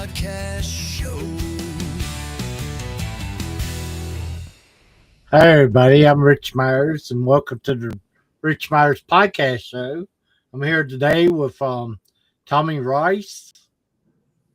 Podcast Show. Hi, everybody. I'm Rich Myers, and welcome to the Rich Myers Podcast Show. I'm here today with Tommy Rice.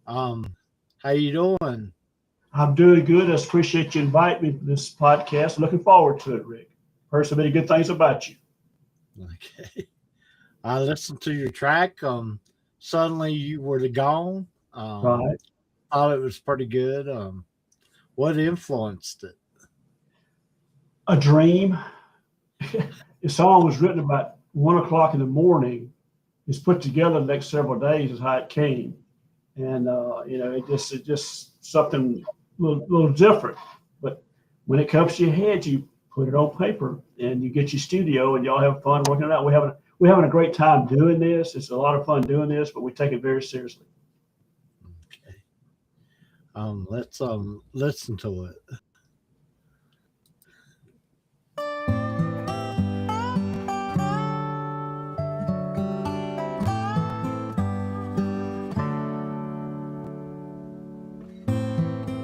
How you doing? I'm doing good. I appreciate you inviting me to this podcast. Looking forward to it, Rick. Heard so many good things about you. Okay. I listened to your track. Suddenly you were gone. Right. Thought it was pretty good. What influenced it? A dream. The song was written about 1 o'clock in the morning. It's put together the next several days is how it came. And, it just something a little different. But when it comes to your head, you put it on paper and you get your studio and y'all have fun working it out. We're having a great time doing this. It's a lot of fun doing this, but we take it very seriously. Okay. Let's listen to it.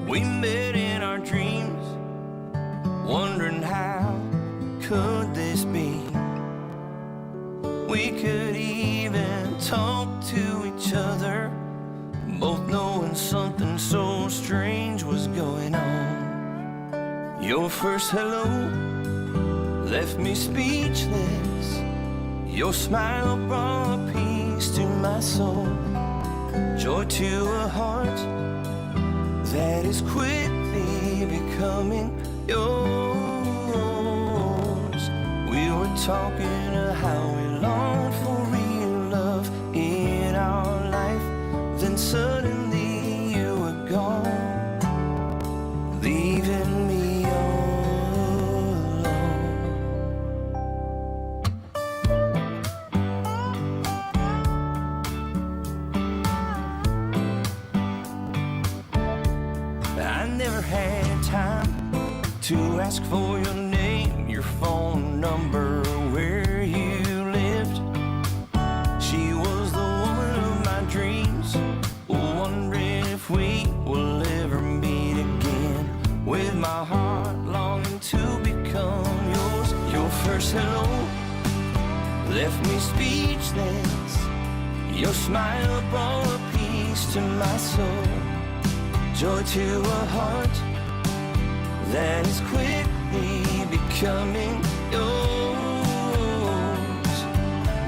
We met in our dreams, wondering how could this be? We could even talk to each other, both knowing something so strange was going on. Your first hello left me speechless. Your smile brought peace to my soul, joy to a heart that is quickly becoming yours. We were talking of how we long for real love in our life. Then suddenly you were gone, leaving me all alone. I never had time to ask for your name, your phone number, where you lived. She was the woman of my dreams, wondering if we will ever meet again. With my heart longing to become yours. Your first hello left me speechless. Your smile brought peace to my soul, joy to a heart that is quickly becoming yours.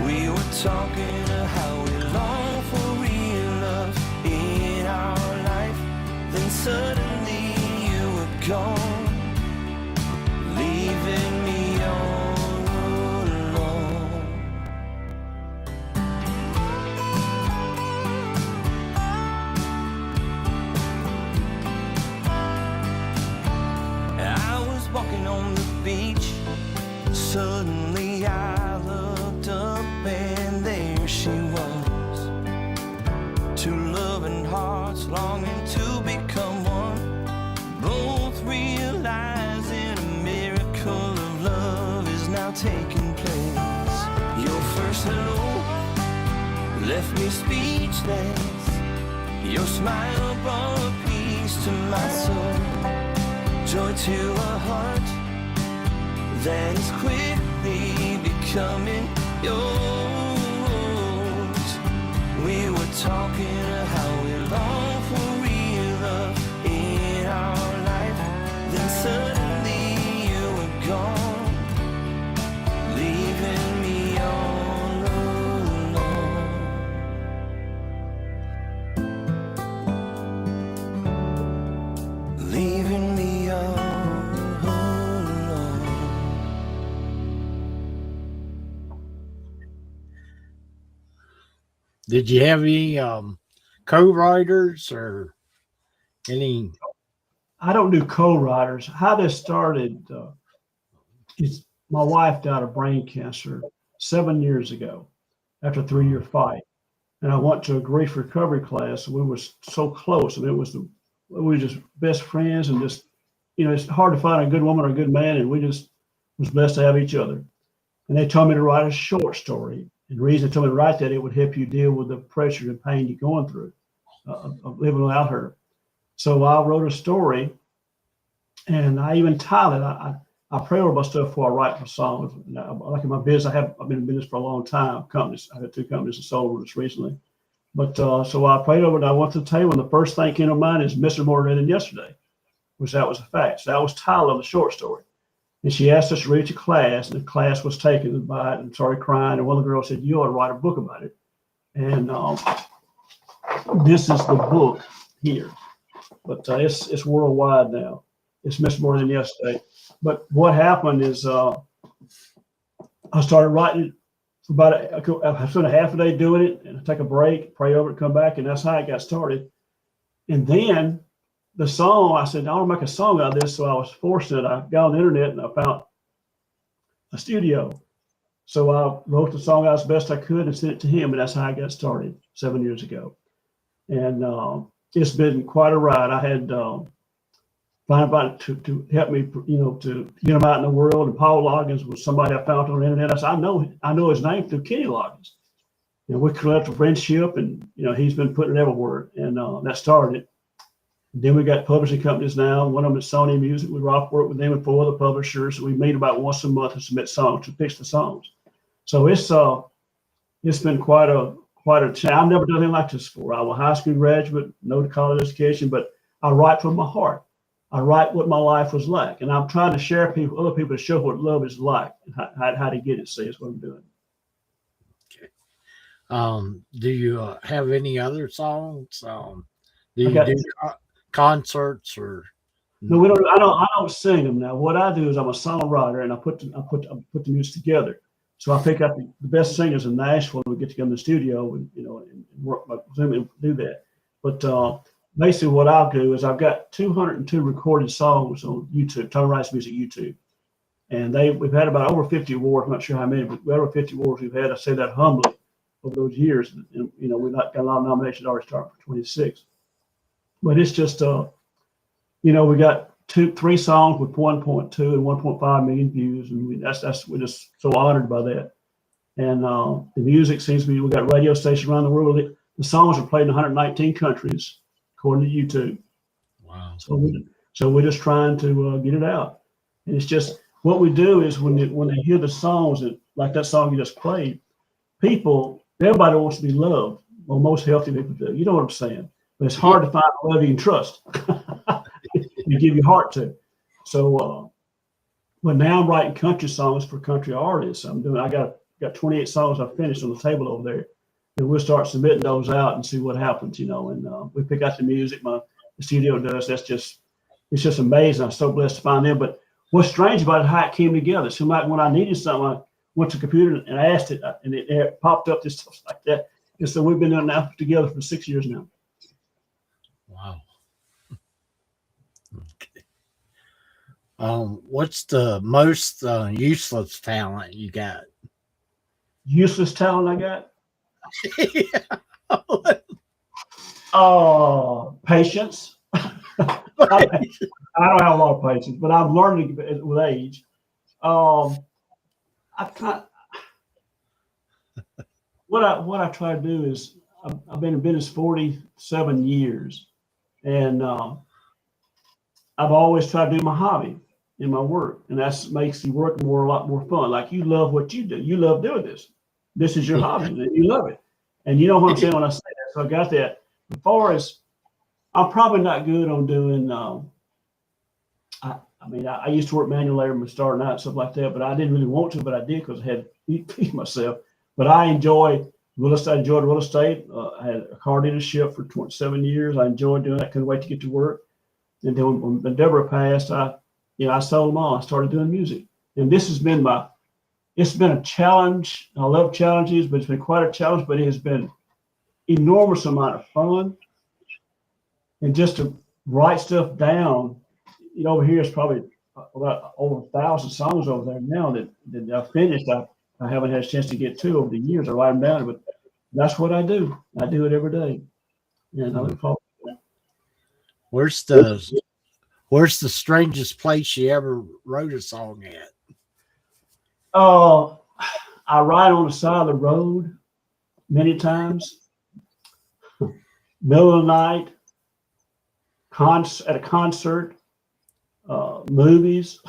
We were talking of how we long for real love in our life. Then suddenly you were gone, leaving me all alone. I was walking on the beach. Suddenly I looked up and there she was. Two loving hearts longing to become one, both realizing a miracle of love is now taking place. Your first hello left me speechless. Your smile brought peace to my soul, joy to a heart that is quickly becoming yours. We were talking of how we long for real love in our life. Then suddenly you were gone, leaving me all alone. Leaving me all alone. Did you have any co-writers or any? I don't do co-writers. How this started is my wife died of brain cancer 7 years ago after a 3-year fight. And I went to a grief recovery class. And we were so close. I mean, we were just best friends and just, it's hard to find a good woman or a good man. And we just was blessed to have each other. And they told me to write a short story. And the reason they told me to write that, it would help you deal with the pressure and pain you're going through. of living without her. So I wrote a story, and I even titled it. I pray over my stuff before I write my songs. Like in my business, I've been in business for a long time. Companies, I had 2 companies and sold just recently. But so I prayed over it. And I went to the table, and the first thing came to mind is Mr. More Today Than Yesterday, which that was a fact. So that was the title of the short story. And she asked us to read to class, and the class was taken by it and started crying. And one of the girls said, "You ought to write a book about it." And this is the book here, but it's worldwide now. It's Mr. More Than Yesterday. But what happened is I started writing for I spent a half a day doing it, and I take a break, pray over it, come back, and that's how it got started. And then the song, I said, I want to make a song out of this, so I was forced it. I got on the internet and I found a studio. So I wrote the song out as best I could and sent it to him, and that's how I got started 7 years ago. And it's been quite a ride. I had find about to help me, to get him out in the world. And Paul Loggins was somebody I found on the internet. I said, I know his name through Kenny Loggins. And we collected a friendship, and he's been putting it everywhere, and that started it. Then we got publishing companies now. One of them is Sony Music. We work with them and 4 other publishers. We meet about once a month and submit songs to pitch the songs. So it's been quite a challenge. I've never done anything like this before. I was a high school graduate, no college education, but I write from my heart. I write what my life was like, and I'm trying to share other people to show what love is like and how to get it. See, is what I'm doing. Okay. Do you have any other songs? Do you do concerts or? No, we don't. I don't sing them now. What I do is I'm a songwriter, and I put the music together. So I pick up the best singers in Nashville, and we get together in the studio, and and work with them and do that. But basically, what I'll do is I've got 202 recorded songs on YouTube, Tony Rice Music YouTube, and we've had about over 50 awards. I'm not sure how many, but over 50 awards we've had. I say that humbly over those years, and we've not got a lot of nominations already starting for 26. But it's just we got 3 songs with 1.2 and 1.5 million views, and we're just so honored by that. And the music seems to be, we got radio stations around the world. The songs are played in 119 countries according to YouTube. Wow! So we're just trying to get it out, and it's just what we do is when they hear the songs, like that song you just played, everybody wants to be loved. Well, most healthy people do. You know what I'm saying? But it's hard to find a love you can trust. You give your heart to. So, but now I'm writing country songs for country artists. I got 28 songs I've finished on the table over there, and we'll start submitting those out and see what happens. And we pick out the music. The studio does. It's just amazing. I'm so blessed to find them. But what's strange about it, how it came together. So when I needed something, I went to the computer and I asked it, and it popped up this stuff like that. And so we've been doing that together for 6 years now. Wow. Okay. What's the most useless talent you got? Useless talent I got? Patience. I don't have a lot of patience, but I'm learning with age. What I try to do is I've been in business 47 years, and I've always tried to do my hobby in my work, and that makes the work a lot more fun. Like, you love what you do. You love doing this. This is your hobby, and you love it. And you know what I'm saying when I say that. So I got that. As far as, I'm probably not good on doing. I used to work manual labor and starting out and stuff like that, but I didn't really want to, but I did because I had to feed myself. But I enjoy real estate. I enjoyed real estate. I had a car dealership for 27 years. I enjoyed doing that. Couldn't wait to get to work. And then when Deborah passed, I sold them all. I started doing music, and this has been it's been a challenge. I love challenges, but it's been quite a challenge. But it has been enormous amount of fun, and just to write stuff down. Over here is probably about over 1,000 songs over there now that I've finished. I haven't had a chance to get to over the years. I write them down, but that's what I do. I do it every day. And I look forward to that. Where's the strangest place you ever wrote a song at? I ride on the side of the road many times. middle of the night, at a concert, movies.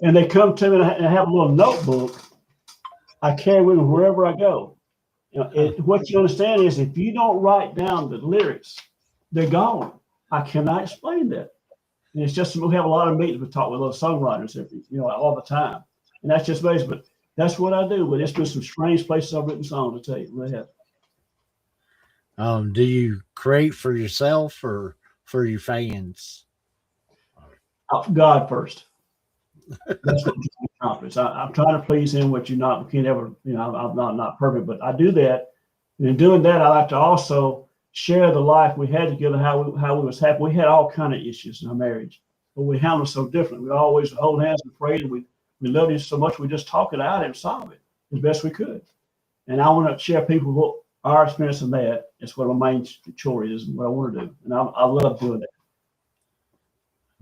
And they come to me and I have a little notebook I carry with me wherever I go. You know, what you understand is if you don't write down the lyrics, they're gone. I cannot explain that. And it's just, we have a lot of meetings, we talk with little songwriters all the time. And that's just basic, but that's what I do. But it's been some strange places I've written songs, to tell you. Really have. Do you create for yourself or for your fans? God first. That's what you accomplish. I'm trying to please Him, which you can't ever. I'm not perfect, but I do that. And in doing that, I like to also share the life we had together, how we was happy. We had all kind of issues in our marriage, but we handled it so different. We always hold hands and prayed, and we loved each so much. We just talk it out and solve it as best we could. And I want to share people what our experience in that. It's what my main chore is, and what I want to do, and I love doing that.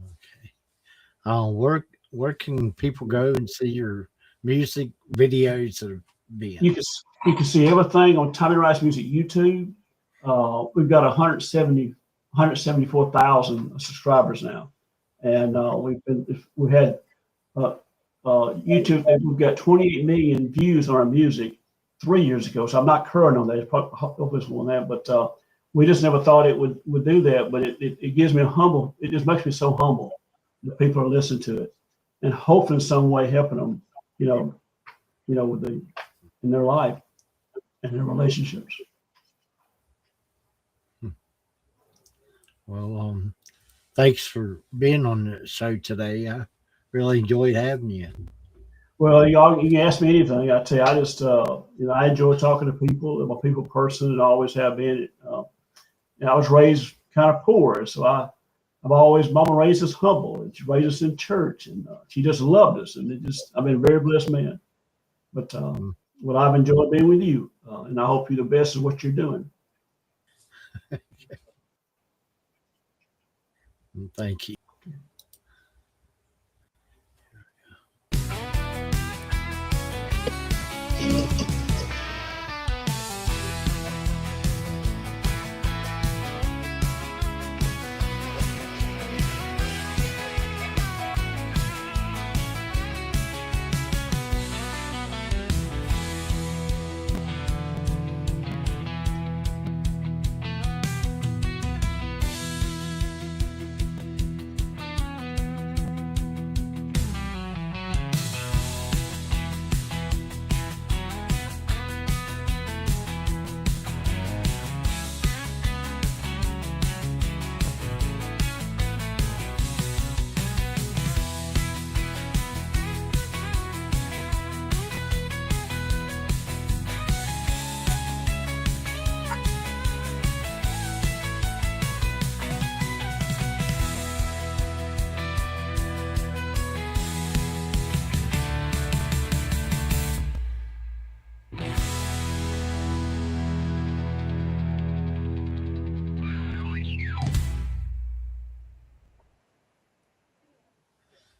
Okay. Where can people go and see your music videos that have been? You can see everything on Tommy Rice Music YouTube. We've got 174,000 subscribers now, and we had YouTube. We've got 28 million views on our music 3 years ago. So I'm not current on that. It's probably more than that, but we just never thought it would do that. But it gives me humble. It just makes me so humble that people are listening to it, and hopefully in some way helping them, in their life and their relationships. Well, thanks for being on the show today. I really enjoyed having you. Well, y'all, you can ask me anything. I tell you, I just, I enjoy talking to people. I'm a people person and always have been. And I was raised kind of poor, so Mama raised us humble, and she raised us in church, and she just loved us, and I've been a very blessed man. But what I've enjoyed being with you, and I hope you're the best at what you're doing. Thank you.